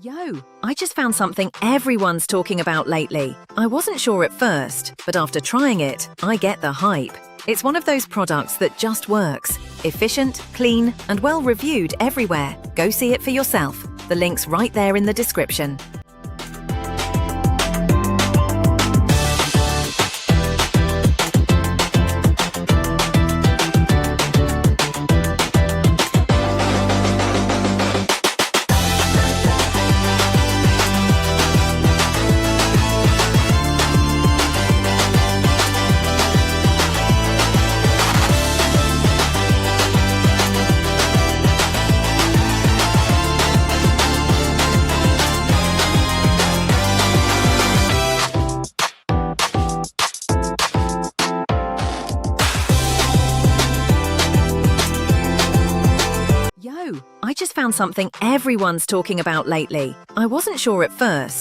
Yo, I just found something everyone's talking about lately. I wasn't sure at first, but after trying it, I get the hype. It's one of those products that just works. Efficient, clean, and well reviewed everywhere. Go see it for yourself. The link's right there in the description. Yo, I just found something everyone's talking about lately. I wasn't sure at first,